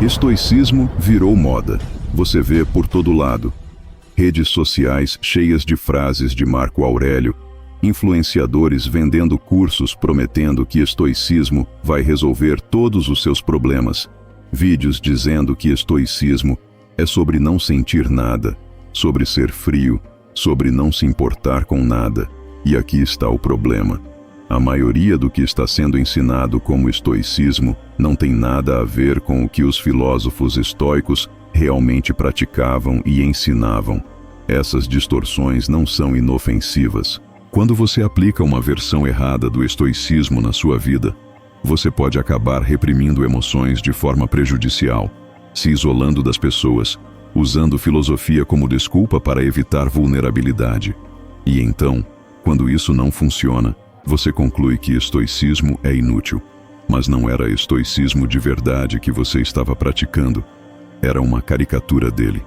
Estoicismo virou moda. Você vê por todo lado. Redes sociais cheias de frases de Marco Aurélio, influenciadores vendendo cursos prometendo que estoicismo vai resolver todos os seus problemas, vídeos dizendo que estoicismo é sobre não sentir nada, sobre ser frio, sobre não se importar com nada. E aqui está o problema. A maioria do que está sendo ensinado como estoicismo não tem nada a ver com o que os filósofos estoicos realmente praticavam e ensinavam. Essas distorções não são inofensivas. Quando você aplica uma versão errada do estoicismo na sua vida, você pode acabar reprimindo emoções de forma prejudicial, se isolando das pessoas, usando filosofia como desculpa para evitar vulnerabilidade. E então, quando isso não funciona, você conclui que estoicismo é inútil. Mas não era estoicismo de verdade que você estava praticando. Era uma caricatura dele.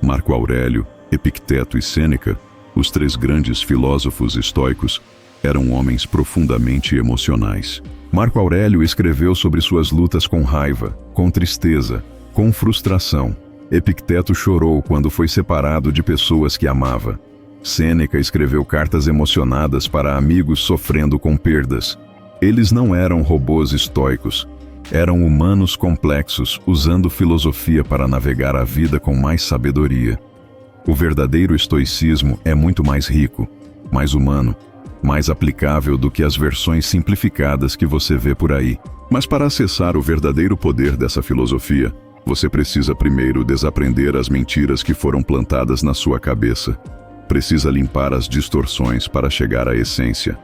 Marco Aurélio, Epicteto e Sêneca, os três grandes filósofos estoicos, eram homens profundamente emocionais. Marco Aurélio escreveu sobre suas lutas com raiva, com tristeza, com frustração. Epicteto chorou quando foi separado de pessoas que amava. Sêneca escreveu cartas emocionadas para amigos sofrendo com perdas. Eles não eram robôs estoicos. Eram humanos complexos, usando filosofia para navegar a vida com mais sabedoria. O verdadeiro estoicismo é muito mais rico, mais humano, mais aplicável do que as versões simplificadas que você vê por aí. Mas para acessar o verdadeiro poder dessa filosofia, você precisa primeiro desaprender as mentiras que foram plantadas na sua cabeça. Precisa limpar as distorções para chegar à essência.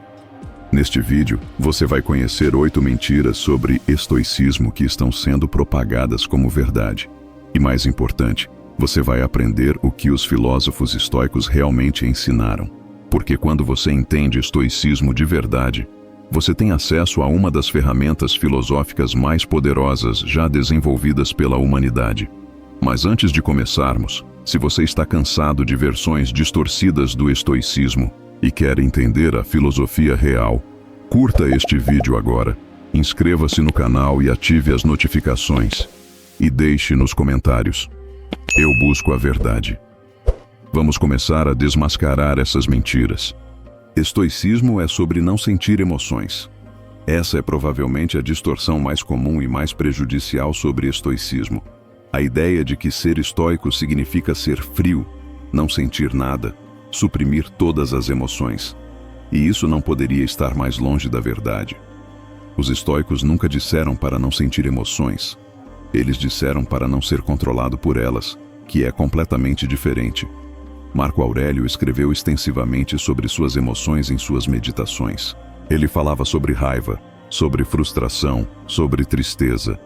Neste vídeo, você vai conhecer 8 mentiras sobre estoicismo que estão sendo propagadas como verdade. E mais importante, você vai aprender o que os filósofos estoicos realmente ensinaram. Porque quando você entende estoicismo de verdade, você tem acesso a uma das ferramentas filosóficas mais poderosas já desenvolvidas pela humanidade. Mas antes de começarmos, se você está cansado de versões distorcidas do estoicismo e quer entender a filosofia real, curta este vídeo agora, inscreva-se no canal e ative as notificações. E deixe nos comentários: eu busco a verdade. Vamos começar a desmascarar essas mentiras. Estoicismo é sobre não sentir emoções. Essa é provavelmente a distorção mais comum e mais prejudicial sobre estoicismo. A ideia de que ser estoico significa ser frio, não sentir nada, suprimir todas as emoções. E isso não poderia estar mais longe da verdade. Os estoicos nunca disseram para não sentir emoções. Eles disseram para não ser controlado por elas, que é completamente diferente. Marco Aurélio escreveu extensivamente sobre suas emoções em suas meditações. Ele falava sobre raiva, sobre frustração, sobre tristeza.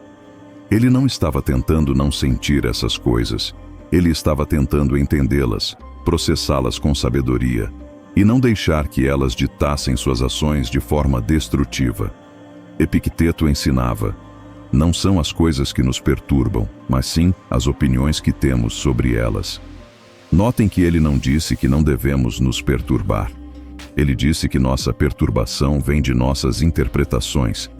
Ele não estava tentando não sentir essas coisas. Ele estava tentando entendê-las, processá-las com sabedoria, e não deixar que elas ditassem suas ações de forma destrutiva. Epicteto ensinava: não são as coisas que nos perturbam, mas sim as opiniões que temos sobre elas. Notem que ele não disse que não devemos nos perturbar. Ele disse que nossa perturbação vem de nossas interpretações,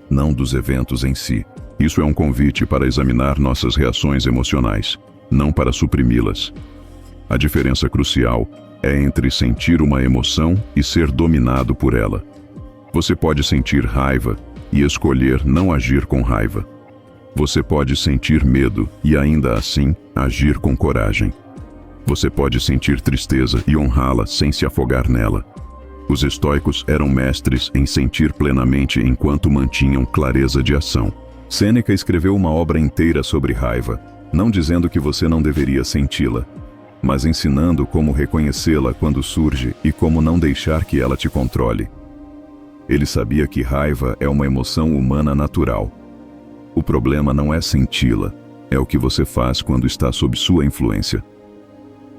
não dos eventos em si. Isso é um convite para examinar nossas reações emocionais, não para suprimi-las. A diferença crucial é entre sentir uma emoção e ser dominado por ela. Você pode sentir raiva e escolher não agir com raiva. Você pode sentir medo e ainda assim agir com coragem. Você pode sentir tristeza e honrá-la sem se afogar nela. Os estoicos eram mestres em sentir plenamente enquanto mantinham clareza de ação. Sêneca escreveu uma obra inteira sobre raiva, não dizendo que você não deveria senti-la, mas ensinando como reconhecê-la quando surge e como não deixar que ela te controle. Ele sabia que raiva é uma emoção humana natural. O problema não é senti-la, é o que você faz quando está sob sua influência.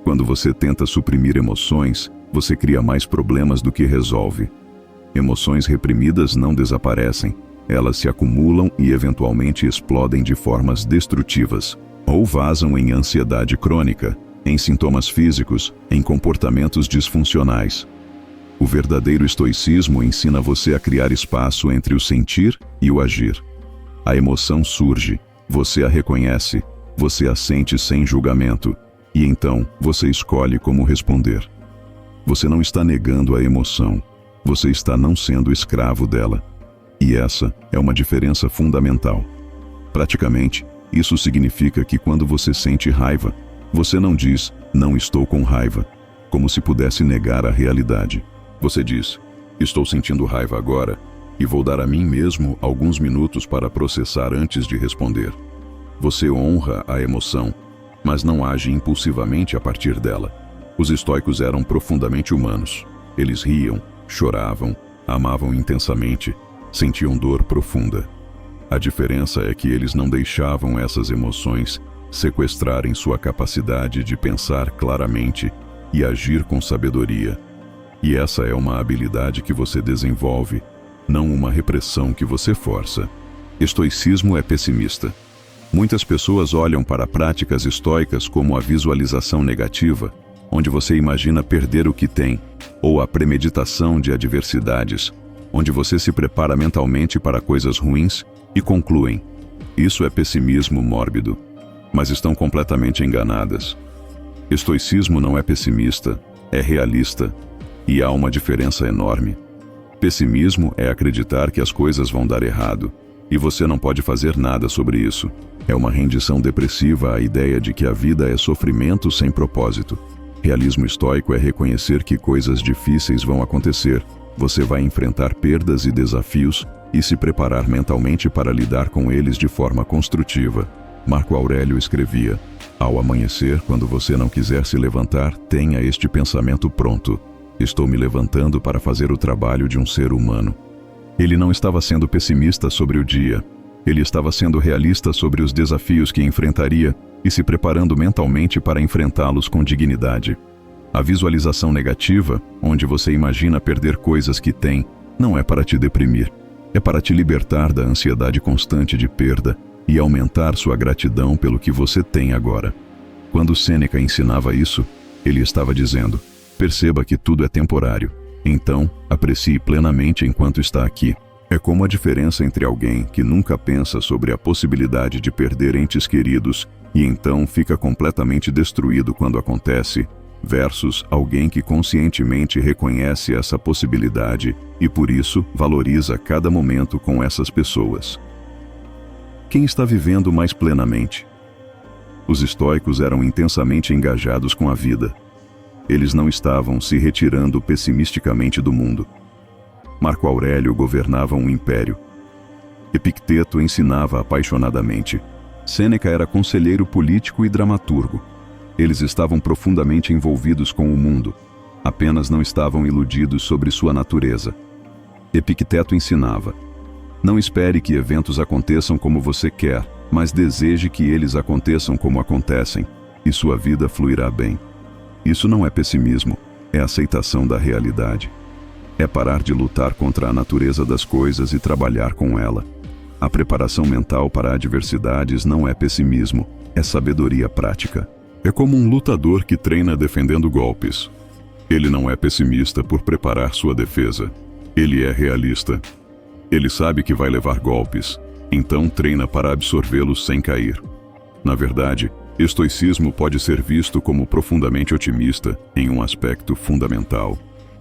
Quando você tenta suprimir emoções, você cria mais problemas do que resolve. Emoções reprimidas não desaparecem. Elas se acumulam e eventualmente explodem de formas destrutivas, ou vazam em ansiedade crônica, em sintomas físicos, em comportamentos disfuncionais. O verdadeiro estoicismo ensina você a criar espaço entre o sentir e o agir. A emoção surge, Você a reconhece, você a sente sem julgamento, e então você escolhe como responder. Você não está negando a emoção, você está não sendo escravo dela. E essa é uma diferença fundamental. Praticamente, isso significa que quando você sente raiva, você não diz, não estou com raiva, como se pudesse negar a realidade. Você diz, estou sentindo raiva agora, e vou dar a mim mesmo alguns minutos para processar antes de responder. Você honra a emoção, mas não age impulsivamente a partir dela. Os estoicos eram profundamente humanos. Eles riam, choravam, amavam intensamente, sentiam dor profunda. A diferença é que eles não deixavam essas emoções sequestrarem sua capacidade de pensar claramente e agir com sabedoria. E essa é uma habilidade que você desenvolve, não uma repressão que você força. Estoicismo é pessimista. Muitas pessoas olham para práticas estoicas como a visualização negativa, onde você imagina perder o que tem, ou a premeditação de adversidades, onde você se prepara mentalmente para coisas ruins e concluem: isso é pessimismo mórbido. Mas estão completamente enganadas. Estoicismo não é pessimista, é realista, e há uma diferença enorme. Pessimismo é acreditar que as coisas vão dar errado, e você não pode fazer nada sobre isso. É uma rendição depressiva à ideia de que a vida é sofrimento sem propósito. Realismo estoico é reconhecer que coisas difíceis vão acontecer, você vai enfrentar perdas e desafios e se preparar mentalmente para lidar com eles de forma construtiva. Marco Aurélio escrevia: ao amanhecer, quando você não quiser se levantar, tenha este pensamento pronto: estou me levantando para fazer o trabalho de um ser humano. Ele não estava sendo pessimista sobre o dia. Ele estava sendo realista sobre os desafios que enfrentaria e se preparando mentalmente para enfrentá-los com dignidade. A visualização negativa, onde você imagina perder coisas que tem, não é para te deprimir. É para te libertar da ansiedade constante de perda e aumentar sua gratidão pelo que você tem agora. Quando Sêneca ensinava isso, ele estava dizendo: perceba que tudo é temporário. Então, aprecie plenamente enquanto está aqui. É como a diferença entre alguém que nunca pensa sobre a possibilidade de perder entes queridos e então fica completamente destruído quando acontece, versus alguém que conscientemente reconhece essa possibilidade e por isso valoriza cada momento com essas pessoas. Quem está vivendo mais plenamente? Os estoicos eram intensamente engajados com a vida. Eles não estavam se retirando pessimisticamente do mundo. Marco Aurélio governava um império. Epicteto ensinava apaixonadamente. Sêneca era conselheiro político e dramaturgo. Eles estavam profundamente envolvidos com o mundo, apenas não estavam iludidos sobre sua natureza. Epicteto ensinava: não espere que eventos aconteçam como você quer, mas deseje que eles aconteçam como acontecem, e sua vida fluirá bem. Isso não é pessimismo, é aceitação da realidade. É parar de lutar contra a natureza das coisas e trabalhar com ela. A preparação mental para adversidades não é pessimismo, é sabedoria prática. É como um lutador que treina defendendo golpes. Ele não é pessimista por preparar sua defesa. Ele é realista. Ele sabe que vai levar golpes, então treina para absorvê-los sem cair. Na verdade, estoicismo pode ser visto como profundamente otimista em um aspecto fundamental.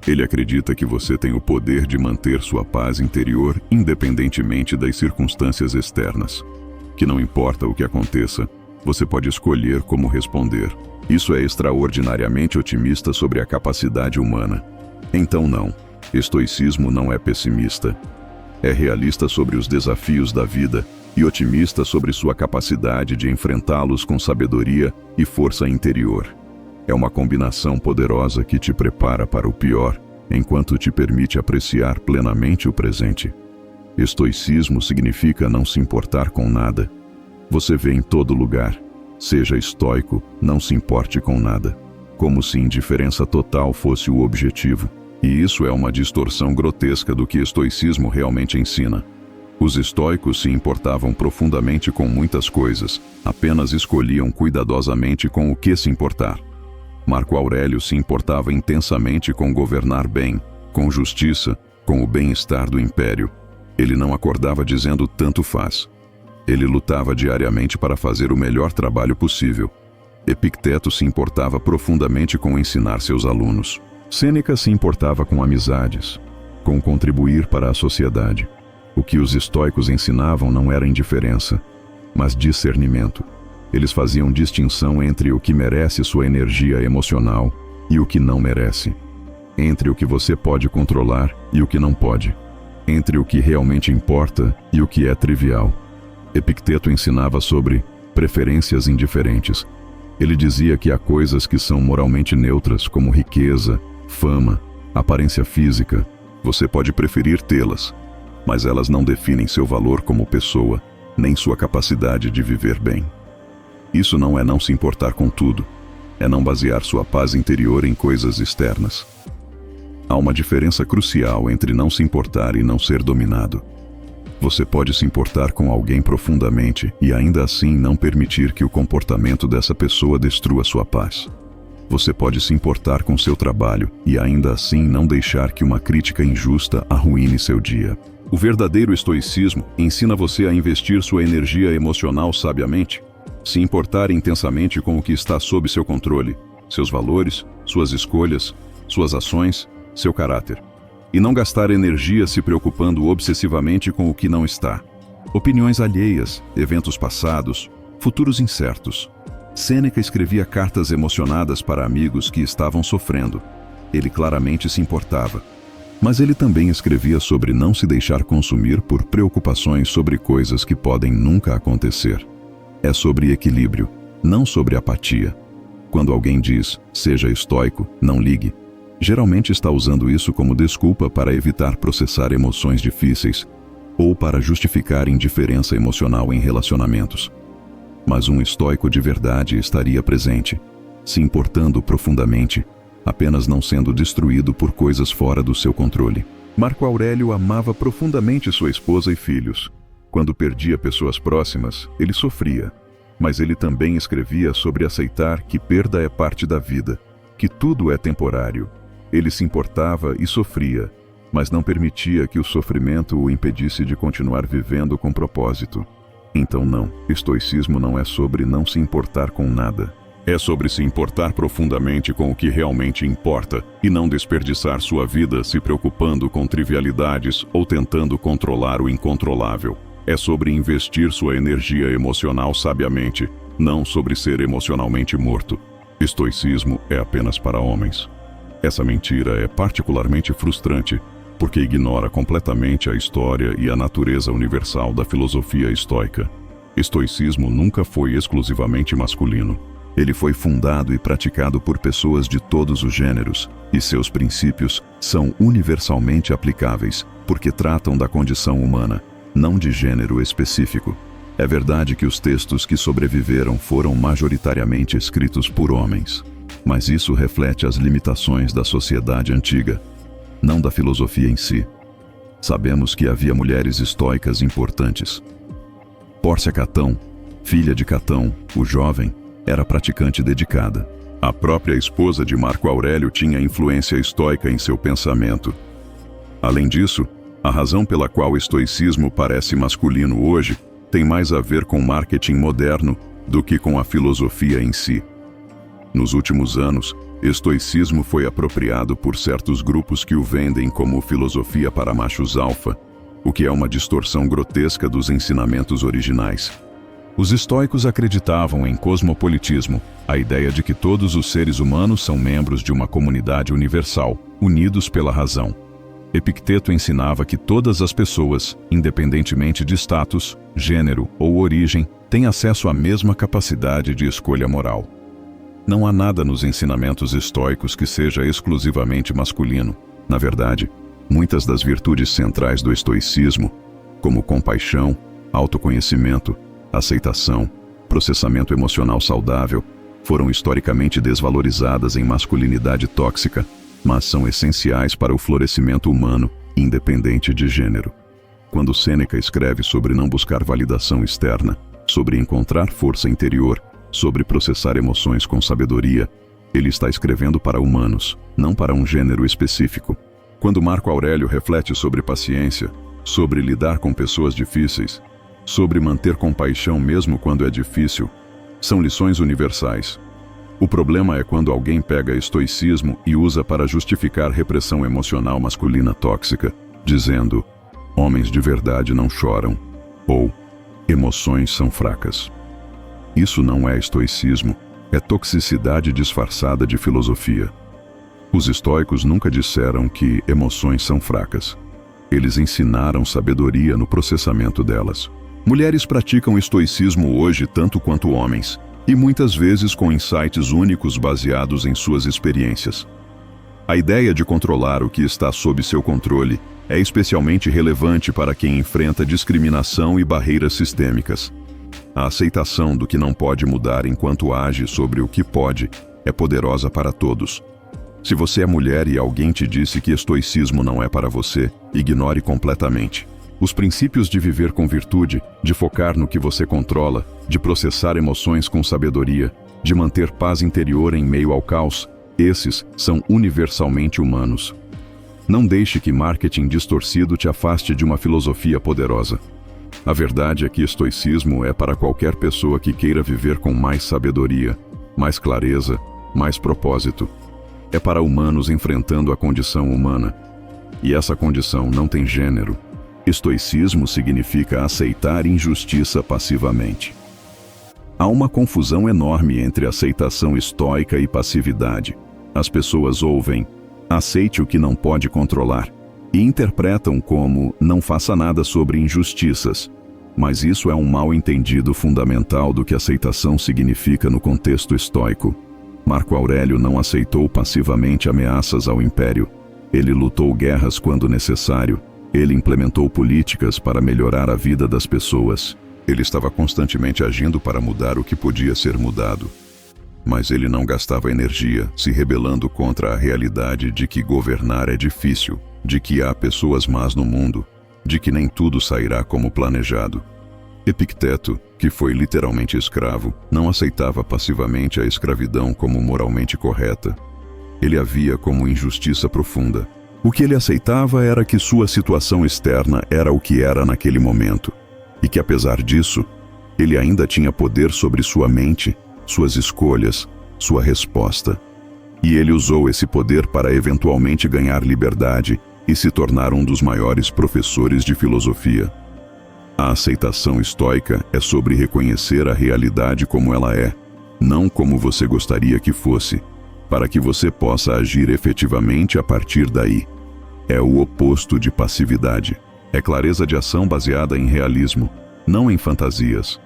Ele acredita que você tem o poder de manter sua paz interior independentemente das circunstâncias externas. Que não importa o que aconteça, você pode escolher como responder. Isso é extraordinariamente otimista sobre a capacidade humana. Então não, estoicismo não é pessimista. É realista sobre os desafios da vida e otimista sobre sua capacidade de enfrentá-los com sabedoria e força interior. É uma combinação poderosa que te prepara para o pior, enquanto te permite apreciar plenamente o presente. Estoicismo significa não se importar com nada. Você vê em todo lugar. Seja estoico, não se importe com nada. Como se indiferença total fosse o objetivo. E isso é uma distorção grotesca do que estoicismo realmente ensina. Os estoicos se importavam profundamente com muitas coisas, apenas escolhiam cuidadosamente com o que se importar. Marco Aurélio se importava intensamente com governar bem, com justiça, com o bem-estar do império. Ele não acordava dizendo tanto faz. Ele lutava diariamente para fazer o melhor trabalho possível. Epicteto se importava profundamente com ensinar seus alunos. Sêneca se importava com amizades, com contribuir para a sociedade. O que os estoicos ensinavam não era indiferença, mas discernimento. Eles faziam distinção entre o que merece sua energia emocional e o que não merece. Entre o que você pode controlar e o que não pode. Entre o que realmente importa e o que é trivial. Epicteto ensinava sobre preferências indiferentes. Ele dizia que há coisas que são moralmente neutras, como riqueza, fama, aparência física. Você pode preferir tê-las, mas elas não definem seu valor como pessoa, nem sua capacidade de viver bem. Isso não é não se importar com tudo, é não basear sua paz interior em coisas externas. Há uma diferença crucial entre não se importar e não ser dominado. Você pode se importar com alguém profundamente e ainda assim não permitir que o comportamento dessa pessoa destrua sua paz. Você pode se importar com seu trabalho e ainda assim não deixar que uma crítica injusta arruine seu dia. O verdadeiro estoicismo ensina você a investir sua energia emocional sabiamente, se importar intensamente com o que está sob seu controle, seus valores, suas escolhas, suas ações, seu caráter. E não gastar energia se preocupando obsessivamente com o que não está. Opiniões alheias, eventos passados, futuros incertos. Sêneca escrevia cartas emocionadas para amigos que estavam sofrendo. Ele claramente se importava. Mas ele também escrevia sobre não se deixar consumir por preocupações sobre coisas que podem nunca acontecer. É sobre equilíbrio, não sobre apatia. Quando alguém diz, seja estoico, não ligue, geralmente está usando isso como desculpa para evitar processar emoções difíceis ou para justificar indiferença emocional em relacionamentos. Mas um estoico de verdade estaria presente, se importando profundamente, apenas não sendo destruído por coisas fora do seu controle. Marco Aurélio amava profundamente sua esposa e filhos. Quando perdia pessoas próximas, ele sofria, mas ele também escrevia sobre aceitar que perda é parte da vida, que tudo é temporário. Ele se importava e sofria, mas não permitia que o sofrimento o impedisse de continuar vivendo com propósito. Então não, estoicismo não é sobre não se importar com nada. É sobre se importar profundamente com o que realmente importa e não desperdiçar sua vida se preocupando com trivialidades ou tentando controlar o incontrolável. É sobre investir sua energia emocional sabiamente, não sobre ser emocionalmente morto. Estoicismo é apenas para homens. Essa mentira é particularmente frustrante, porque ignora completamente a história e a natureza universal da filosofia estoica. Estoicismo nunca foi exclusivamente masculino. Ele foi fundado e praticado por pessoas de todos os gêneros, e seus princípios são universalmente aplicáveis, porque tratam da condição humana, não de gênero específico. É verdade que os textos que sobreviveram foram majoritariamente escritos por homens, mas isso reflete as limitações da sociedade antiga, não da filosofia em si. Sabemos que havia mulheres estoicas importantes. Pórcia Catão, filha de Catão, o jovem, era praticante dedicada. A própria esposa de Marco Aurélio tinha influência estoica em seu pensamento. Além disso, a razão pela qual o estoicismo parece masculino hoje tem mais a ver com marketing moderno do que com a filosofia em si. Nos últimos anos, estoicismo foi apropriado por certos grupos que o vendem como filosofia para machos alfa, o que é uma distorção grotesca dos ensinamentos originais. Os estoicos acreditavam em cosmopolitismo, a ideia de que todos os seres humanos são membros de uma comunidade universal, unidos pela razão. Epicteto ensinava que todas as pessoas, independentemente de status, gênero ou origem, têm acesso à mesma capacidade de escolha moral. Não há nada nos ensinamentos estoicos que seja exclusivamente masculino. Na verdade, muitas das virtudes centrais do estoicismo, como compaixão, autoconhecimento, aceitação, processamento emocional saudável, foram historicamente desvalorizadas em masculinidade tóxica, mas são essenciais para o florescimento humano, independente de gênero. Quando Sêneca escreve sobre não buscar validação externa, sobre encontrar força interior, sobre processar emoções com sabedoria, ele está escrevendo para humanos, não para um gênero específico. Quando Marco Aurélio reflete sobre paciência, sobre lidar com pessoas difíceis, sobre manter compaixão mesmo quando é difícil, são lições universais. O problema é quando alguém pega estoicismo e usa para justificar repressão emocional masculina tóxica, dizendo: homens de verdade não choram, ou emoções são fracas. Isso não é estoicismo, é toxicidade disfarçada de filosofia. Os estoicos nunca disseram que emoções são fracas. Eles ensinaram sabedoria no processamento delas. Mulheres praticam estoicismo hoje tanto quanto homens, e muitas vezes com insights únicos baseados em suas experiências. A ideia de controlar o que está sob seu controle é especialmente relevante para quem enfrenta discriminação e barreiras sistêmicas. A aceitação do que não pode mudar enquanto age sobre o que pode é poderosa para todos. Se você é mulher e alguém te disse que estoicismo não é para você, ignore completamente. Os princípios de viver com virtude, de focar no que você controla, de processar emoções com sabedoria, de manter paz interior em meio ao caos, esses são universalmente humanos. Não deixe que marketing distorcido te afaste de uma filosofia poderosa. A verdade é que estoicismo é para qualquer pessoa que queira viver com mais sabedoria, mais clareza, mais propósito. É para humanos enfrentando a condição humana. E essa condição não tem gênero. Estoicismo significa aceitar injustiça passivamente. Há uma confusão enorme entre aceitação estoica e passividade. As pessoas ouvem "aceite o que não pode controlar" e interpretam como "não faça nada sobre injustiças". Mas isso é um mal-entendido fundamental do que aceitação significa no contexto estoico. Marco Aurélio não aceitou passivamente ameaças ao império. Ele lutou guerras quando necessário. Ele implementou políticas para melhorar a vida das pessoas. Ele estava constantemente agindo para mudar o que podia ser mudado. Mas ele não gastava energia se rebelando contra a realidade de que governar é difícil, de que há pessoas más no mundo, de que nem tudo sairá como planejado. Epicteto, que foi literalmente escravo, não aceitava passivamente a escravidão como moralmente correta. Ele a via como injustiça profunda. O que ele aceitava era que sua situação externa era o que era naquele momento, e que apesar disso, ele ainda tinha poder sobre sua mente, suas escolhas, sua resposta. E ele usou esse poder para eventualmente ganhar liberdade e se tornar um dos maiores professores de filosofia. A aceitação estoica é sobre reconhecer a realidade como ela é, não como você gostaria que fosse, para que você possa agir efetivamente a partir daí. É o oposto de passividade. É clareza de ação baseada em realismo, não em fantasias.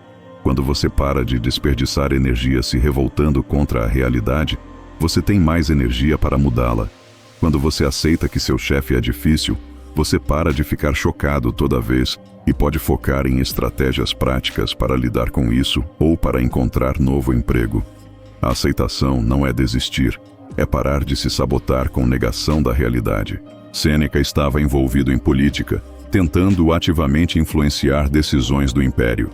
Quando você para de desperdiçar energia se revoltando contra a realidade, você tem mais energia para mudá-la. Quando você aceita que seu chefe é difícil, você para de ficar chocado toda vez e pode focar em estratégias práticas para lidar com isso ou para encontrar novo emprego. A aceitação não é desistir, é parar de se sabotar com negação da realidade. Sêneca estava envolvido em política, tentando ativamente influenciar decisões do império.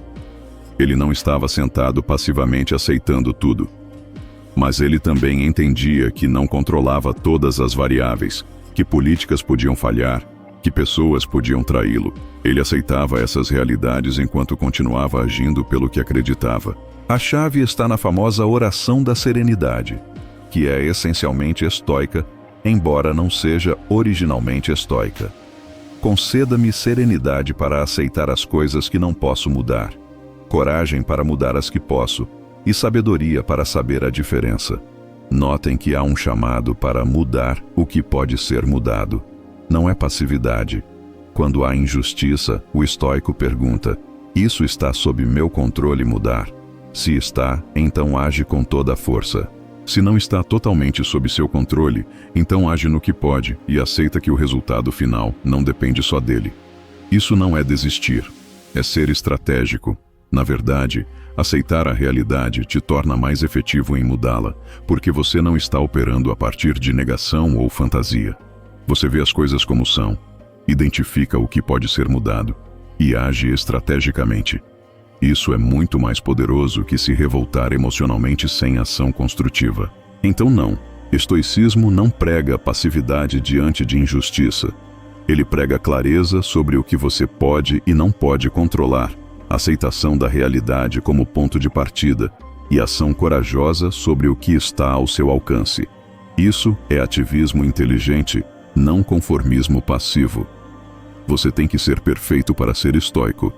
Ele não estava sentado passivamente aceitando tudo. Mas ele também entendia que não controlava todas as variáveis, que políticas podiam falhar, que pessoas podiam traí-lo. Ele aceitava essas realidades enquanto continuava agindo pelo que acreditava. A chave está na famosa oração da serenidade, que é essencialmente estoica, embora não seja originalmente estoica. Conceda-me serenidade para aceitar as coisas que não posso mudar, coragem para mudar as que posso, e sabedoria para saber a diferença. Notem que há um chamado para mudar o que pode ser mudado. Não é passividade. Quando há injustiça, o estoico pergunta: isso está sob meu controle mudar? Se está, então age com toda a força. Se não está totalmente sob seu controle, então age no que pode e aceita que o resultado final não depende só dele. Isso não é desistir, é ser estratégico. Na verdade, aceitar a realidade te torna mais efetivo em mudá-la, porque você não está operando a partir de negação ou fantasia. Você vê as coisas como são, identifica o que pode ser mudado e age estrategicamente. Isso é muito mais poderoso que se revoltar emocionalmente sem ação construtiva. Então não, estoicismo não prega passividade diante de injustiça. Ele prega clareza sobre o que você pode e não pode controlar, aceitação da realidade como ponto de partida e ação corajosa sobre o que está ao seu alcance. Isso é ativismo inteligente, não conformismo passivo. Você tem que ser perfeito para ser estoico.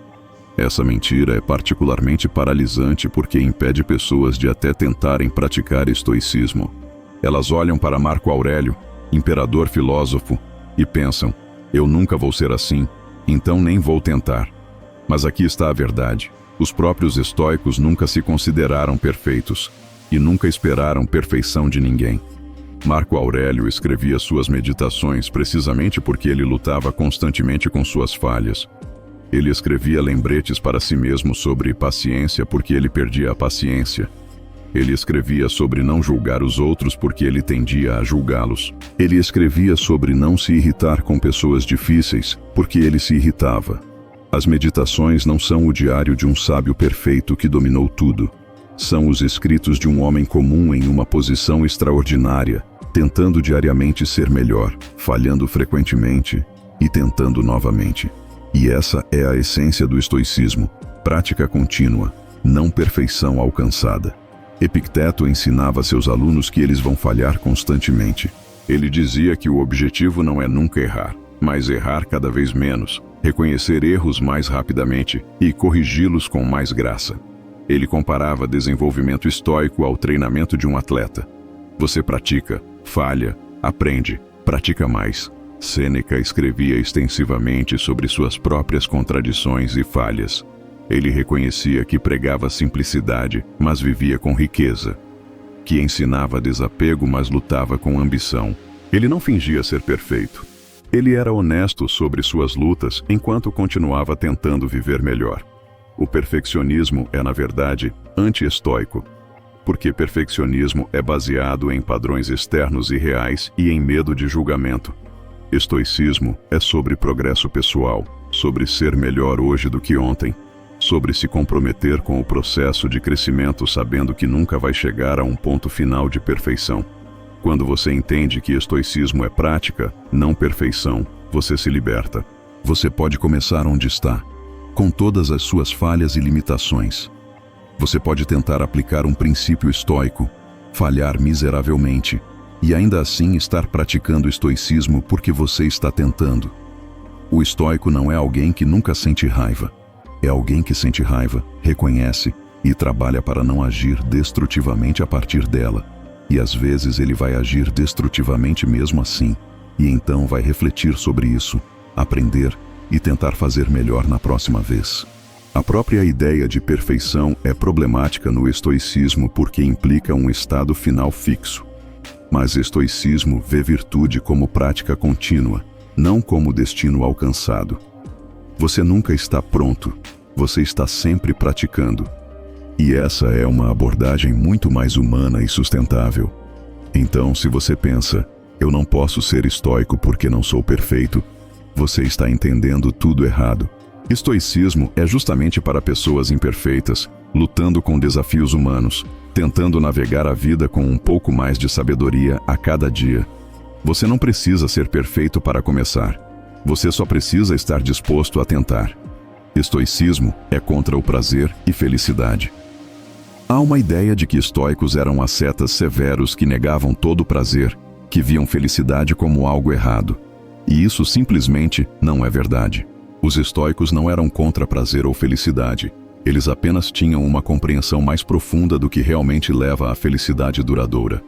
Essa mentira é particularmente paralisante porque impede pessoas de até tentarem praticar estoicismo. Elas olham para Marco Aurélio, imperador filósofo, e pensam: eu nunca vou ser assim, então nem vou tentar. Mas aqui está a verdade. Os próprios estoicos nunca se consideraram perfeitos e nunca esperaram perfeição de ninguém. Marco Aurélio escrevia suas meditações precisamente porque ele lutava constantemente com suas falhas. Ele escrevia lembretes para si mesmo sobre paciência porque ele perdia a paciência. Ele escrevia sobre não julgar os outros porque ele tendia a julgá-los. Ele escrevia sobre não se irritar com pessoas difíceis porque ele se irritava. As meditações não são o diário de um sábio perfeito que dominou tudo. São os escritos de um homem comum em uma posição extraordinária, tentando diariamente ser melhor, falhando frequentemente e tentando novamente. E essa é a essência do estoicismo: prática contínua, não perfeição alcançada. Epicteto ensinava a seus alunos que eles vão falhar constantemente. Ele dizia que o objetivo não é nunca errar, mas errar cada vez menos, reconhecer erros mais rapidamente e corrigi-los com mais graça. Ele comparava desenvolvimento estoico ao treinamento de um atleta. Você pratica, falha, aprende, pratica mais. Sêneca escrevia extensivamente sobre suas próprias contradições e falhas. Ele reconhecia que pregava simplicidade, mas vivia com riqueza. Que ensinava desapego, mas lutava com ambição. Ele não fingia ser perfeito. Ele era honesto sobre suas lutas enquanto continuava tentando viver melhor. O perfeccionismo é, na verdade, anti-estoico, porque perfeccionismo é baseado em padrões externos e reais e em medo de julgamento. Estoicismo é sobre progresso pessoal, sobre ser melhor hoje do que ontem, sobre se comprometer com o processo de crescimento sabendo que nunca vai chegar a um ponto final de perfeição. Quando você entende que estoicismo é prática, não perfeição, você se liberta. Você pode começar onde está, com todas as suas falhas e limitações. Você pode tentar aplicar um princípio estoico, falhar miseravelmente, e ainda assim estar praticando estoicismo porque você está tentando. O estoico não é alguém que nunca sente raiva. É alguém que sente raiva, reconhece e trabalha para não agir destrutivamente a partir dela. E às vezes ele vai agir destrutivamente mesmo assim, e então vai refletir sobre isso, aprender e tentar fazer melhor na próxima vez. A própria ideia de perfeição é problemática no estoicismo porque implica um estado final fixo. Mas estoicismo vê virtude como prática contínua, não como destino alcançado. Você nunca está pronto, você está sempre praticando. E essa é uma abordagem muito mais humana e sustentável. Então, se você pensa, eu não posso ser estoico porque não sou perfeito, você está entendendo tudo errado. Estoicismo é justamente para pessoas imperfeitas, lutando com desafios humanos, tentando navegar a vida com um pouco mais de sabedoria a cada dia. Você não precisa ser perfeito para começar. Você só precisa estar disposto a tentar. Estoicismo é contra o prazer e felicidade. Há uma ideia de que estoicos eram ascetas severos que negavam todo o prazer, que viam felicidade como algo errado. E isso simplesmente não é verdade. Os estoicos não eram contra prazer ou felicidade. Eles apenas tinham uma compreensão mais profunda do que realmente leva à felicidade duradoura.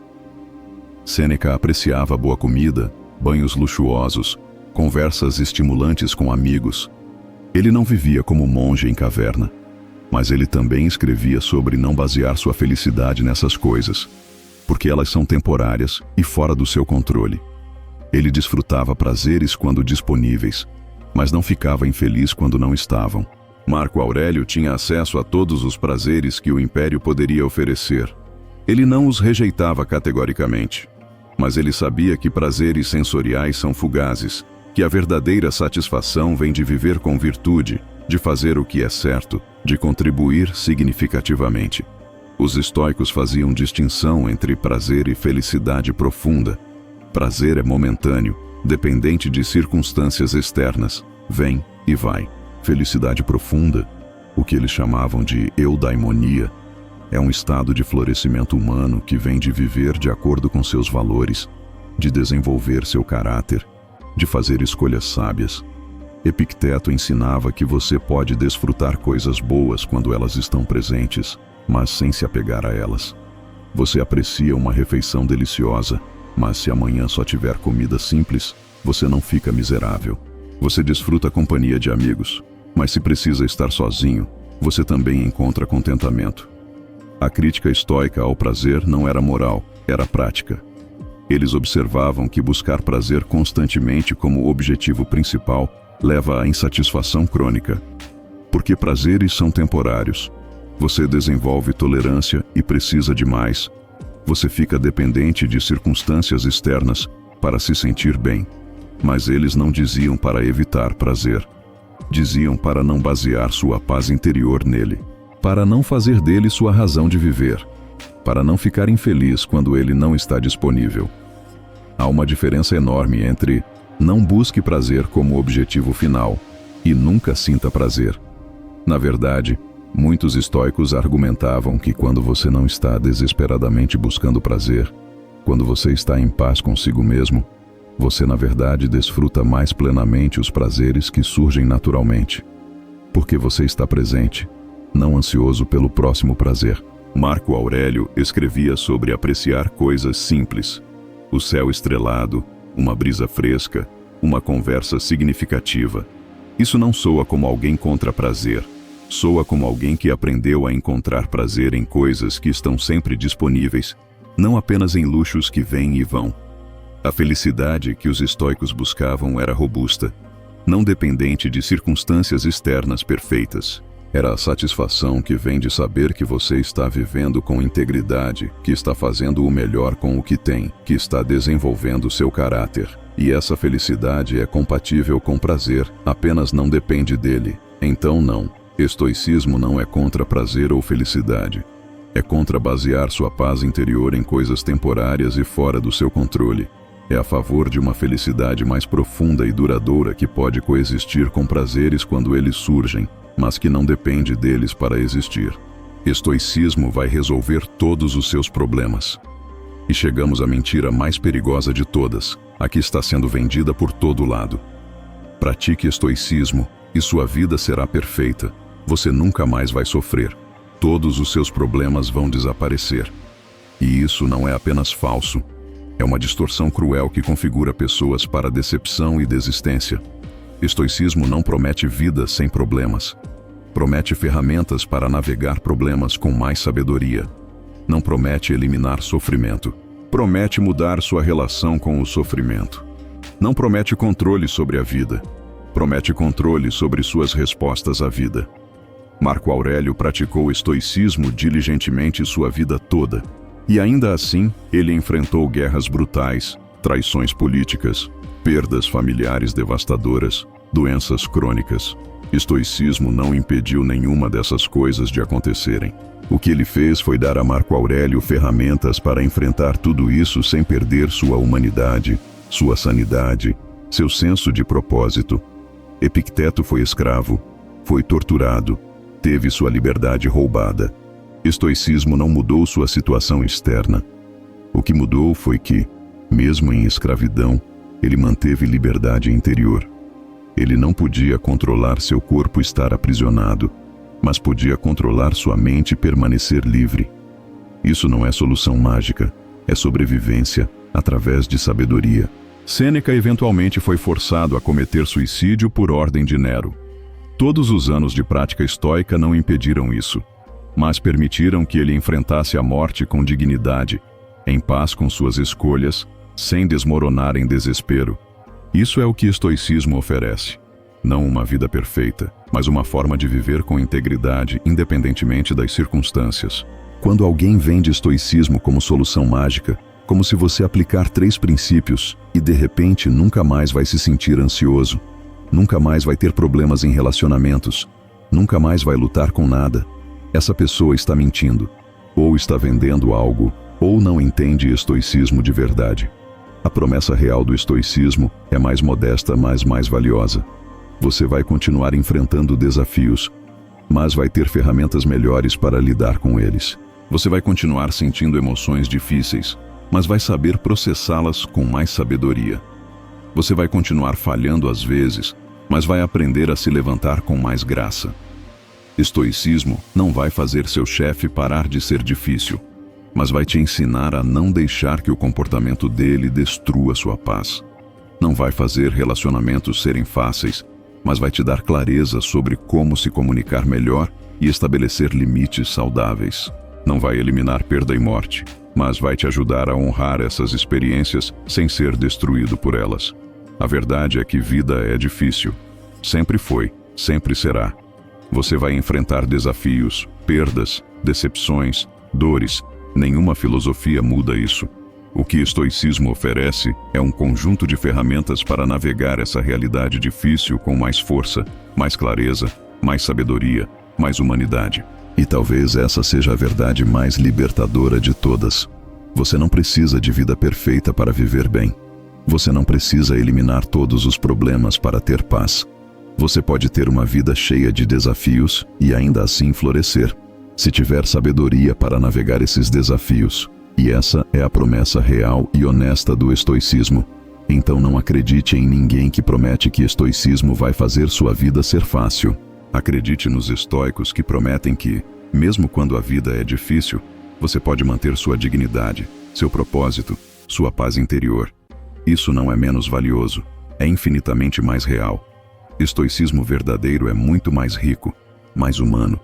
Sêneca apreciava boa comida, banhos luxuosos, conversas estimulantes com amigos. Ele não vivia como monge em caverna, mas ele também escrevia sobre não basear sua felicidade nessas coisas, porque elas são temporárias e fora do seu controle. Ele desfrutava prazeres quando disponíveis, mas não ficava infeliz quando não estavam. Marco Aurélio tinha acesso a todos os prazeres que o império poderia oferecer. Ele não os rejeitava categoricamente, mas ele sabia que prazeres sensoriais são fugazes, que a verdadeira satisfação vem de viver com virtude, de fazer o que é certo, de contribuir significativamente. Os estoicos faziam distinção entre prazer e felicidade profunda. Prazer é momentâneo, dependente de circunstâncias externas, vem e vai. Felicidade profunda O que eles chamavam de eudaimonia é um estado de florescimento humano que vem de viver de acordo com seus valores, de desenvolver seu caráter, de fazer escolhas sábias. Epicteto ensinava que você pode desfrutar coisas boas quando elas estão presentes, mas sem se apegar a elas. Você aprecia uma refeição deliciosa, mas se amanhã só tiver comida simples, você não fica miserável. Você desfruta a companhia de amigos, mas se precisa estar sozinho, você também encontra contentamento. A crítica estoica ao prazer não era moral, era prática. Eles observavam que buscar prazer constantemente como objetivo principal leva à insatisfação crônica. Porque prazeres são temporários. Você desenvolve tolerância e precisa de mais. Você fica dependente de circunstâncias externas para se sentir bem. Mas eles não diziam para evitar prazer. Diziam para não basear sua paz interior nele. Para não fazer dele sua razão de viver. Para não ficar infeliz quando ele não está disponível. Há uma diferença enorme entre não busque prazer como objetivo final e nunca sinta prazer. Na verdade, muitos estoicos argumentavam que quando você não está desesperadamente buscando prazer, quando você está em paz consigo mesmo, você na verdade desfruta mais plenamente os prazeres que surgem naturalmente. Porque você está presente, não ansioso pelo próximo prazer. Marco Aurélio escrevia sobre apreciar coisas simples. O céu estrelado, uma brisa fresca, uma conversa significativa. Isso não soa como alguém contra prazer. Soa como alguém que aprendeu a encontrar prazer em coisas que estão sempre disponíveis, não apenas em luxos que vêm e vão. A felicidade que os estoicos buscavam era robusta, não dependente de circunstâncias externas perfeitas. Era a satisfação que vem de saber que você está vivendo com integridade, que está fazendo o melhor com o que tem, que está desenvolvendo seu caráter. E essa felicidade é compatível com prazer, apenas não depende dele. Então não, estoicismo não é contra prazer ou felicidade. É contra basear sua paz interior em coisas temporárias e fora do seu controle. É a favor de uma felicidade mais profunda e duradoura que pode coexistir com prazeres quando eles surgem, mas que não depende deles para existir. Estoicismo vai resolver todos os seus problemas. E chegamos à mentira mais perigosa de todas, a que está sendo vendida por todo lado. Pratique estoicismo e sua vida será perfeita. Você nunca mais vai sofrer. Todos os seus problemas vão desaparecer. E isso não é apenas falso. É uma distorção cruel que configura pessoas para decepção e desistência. Estoicismo não promete vida sem problemas. Promete ferramentas para navegar problemas com mais sabedoria. Não promete eliminar sofrimento. Promete mudar sua relação com o sofrimento. Não promete controle sobre a vida. Promete controle sobre suas respostas à vida. Marco Aurélio praticou o estoicismo diligentemente sua vida toda. E ainda assim, ele enfrentou guerras brutais, traições políticas, perdas familiares devastadoras, doenças crônicas. Estoicismo não impediu nenhuma dessas coisas de acontecerem. O que ele fez foi dar a Marco Aurélio ferramentas para enfrentar tudo isso sem perder sua humanidade, sua sanidade, seu senso de propósito. Epicteto foi escravo, foi torturado, teve sua liberdade roubada. Estoicismo não mudou sua situação externa. O que mudou foi que, mesmo em escravidão, ele manteve liberdade interior. Ele não podia controlar seu corpo estar aprisionado, mas podia controlar sua mente e permanecer livre. Isso não é solução mágica, é sobrevivência através de sabedoria. Sêneca eventualmente foi forçado a cometer suicídio por ordem de Nero. Todos os anos de prática estoica não impediram isso, mas permitiram que ele enfrentasse a morte com dignidade, em paz com suas escolhas, sem desmoronar em desespero. Isso é o que o estoicismo oferece. Não uma vida perfeita, mas uma forma de viver com integridade, independentemente das circunstâncias. Quando alguém vende estoicismo como solução mágica, como se você aplicar 3 princípios e de repente nunca mais vai se sentir ansioso, nunca mais vai ter problemas em relacionamentos, nunca mais vai lutar com nada, essa pessoa está mentindo, ou está vendendo algo, ou não entende estoicismo de verdade. A promessa real do estoicismo é mais modesta, mas mais valiosa. Você vai continuar enfrentando desafios, mas vai ter ferramentas melhores para lidar com eles. Você vai continuar sentindo emoções difíceis, mas vai saber processá-las com mais sabedoria. Você vai continuar falhando às vezes, mas vai aprender a se levantar com mais graça. Estoicismo não vai fazer seu chefe parar de ser difícil, mas vai te ensinar a não deixar que o comportamento dele destrua sua paz. Não vai fazer relacionamentos serem fáceis, mas vai te dar clareza sobre como se comunicar melhor e estabelecer limites saudáveis. Não vai eliminar perda e morte, mas vai te ajudar a honrar essas experiências sem ser destruído por elas. A verdade é que vida é difícil. Sempre foi, sempre será. Você vai enfrentar desafios, perdas, decepções, dores. Nenhuma filosofia muda isso. O que estoicismo oferece é um conjunto de ferramentas para navegar essa realidade difícil com mais força, mais clareza, mais sabedoria, mais humanidade. E talvez essa seja a verdade mais libertadora de todas. Você não precisa de vida perfeita para viver bem. Você não precisa eliminar todos os problemas para ter paz. Você pode ter uma vida cheia de desafios e ainda assim florescer, se tiver sabedoria para navegar esses desafios. E essa é a promessa real e honesta do estoicismo. Então não acredite em ninguém que promete que estoicismo vai fazer sua vida ser fácil. Acredite nos estoicos que prometem que, mesmo quando a vida é difícil, você pode manter sua dignidade, seu propósito, sua paz interior. Isso não é menos valioso, é infinitamente mais real. Estoicismo verdadeiro é muito mais rico, mais humano,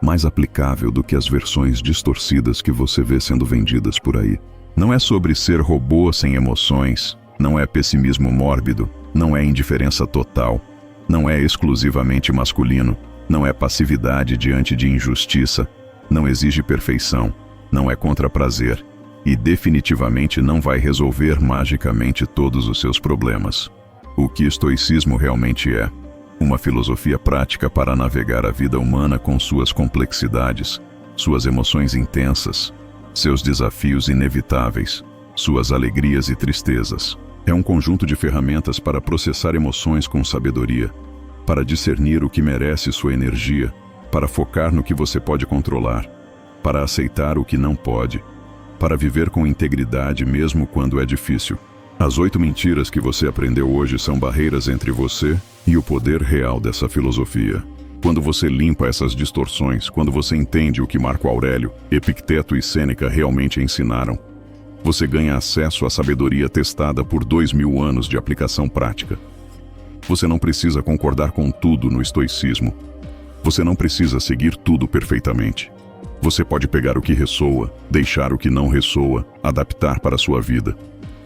mais aplicável do que as versões distorcidas que você vê sendo vendidas por aí. Não é sobre ser robô sem emoções, não é pessimismo mórbido, não é indiferença total, não é exclusivamente masculino, não é passividade diante de injustiça, não exige perfeição, não é contra prazer e definitivamente não vai resolver magicamente todos os seus problemas. O que estoicismo realmente é? Uma filosofia prática para navegar a vida humana com suas complexidades, suas emoções intensas, seus desafios inevitáveis, suas alegrias e tristezas. É um conjunto de ferramentas para processar emoções com sabedoria, para discernir o que merece sua energia, para focar no que você pode controlar, para aceitar o que não pode, para viver com integridade mesmo quando é difícil. As 8 mentiras que você aprendeu hoje são barreiras entre você e o poder real dessa filosofia. Quando você limpa essas distorções, quando você entende o que Marco Aurélio, Epicteto e Sêneca realmente ensinaram, você ganha acesso à sabedoria testada por 2000 anos de aplicação prática. Você não precisa concordar com tudo no estoicismo. Você não precisa seguir tudo perfeitamente. Você pode pegar o que ressoa, deixar o que não ressoa, adaptar para a sua vida.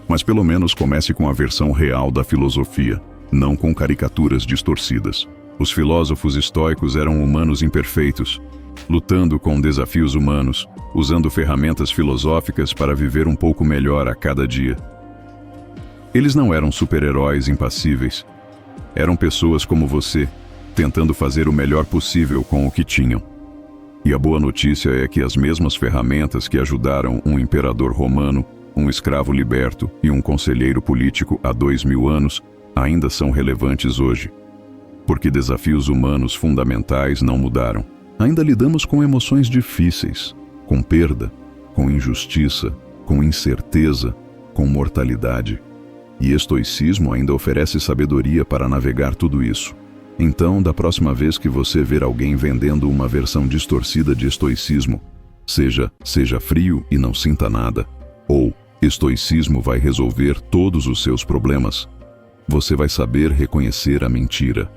Mas pelo menos comece com a versão real da filosofia, não com caricaturas distorcidas. Os filósofos estoicos eram humanos imperfeitos, lutando com desafios humanos, usando ferramentas filosóficas para viver um pouco melhor a cada dia. Eles não eram super-heróis impassíveis. Eram pessoas como você, tentando fazer o melhor possível com o que tinham. E a boa notícia é que as mesmas ferramentas que ajudaram um imperador romano, um escravo liberto e um conselheiro político há 2000 anos ainda são relevantes hoje. Porque desafios humanos fundamentais não mudaram. Ainda lidamos com emoções difíceis, com perda, com injustiça, com incerteza, com mortalidade. E estoicismo ainda oferece sabedoria para navegar tudo isso. Então, da próxima vez que você ver alguém vendendo uma versão distorcida de estoicismo, seja frio e não sinta nada, ou estoicismo vai resolver todos os seus problemas, você vai saber reconhecer a mentira.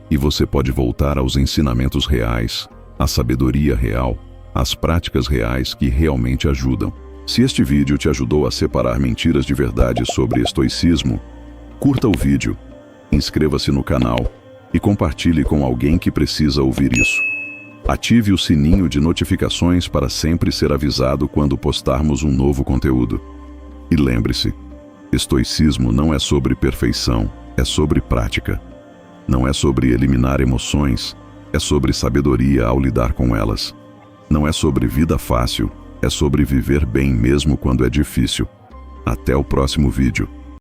E você pode voltar aos ensinamentos reais, à sabedoria real, às práticas reais que realmente ajudam. Se este vídeo te ajudou a separar mentiras de verdade sobre estoicismo, curta o vídeo, inscreva-se no canal e compartilhe com alguém que precisa ouvir isso. Ative o sininho de notificações para sempre ser avisado quando postarmos um novo conteúdo. E lembre-se, estoicismo não é sobre perfeição, é sobre prática. Não é sobre eliminar emoções, é sobre sabedoria ao lidar com elas. Não é sobre vida fácil, é sobre viver bem mesmo quando é difícil. Até o próximo vídeo.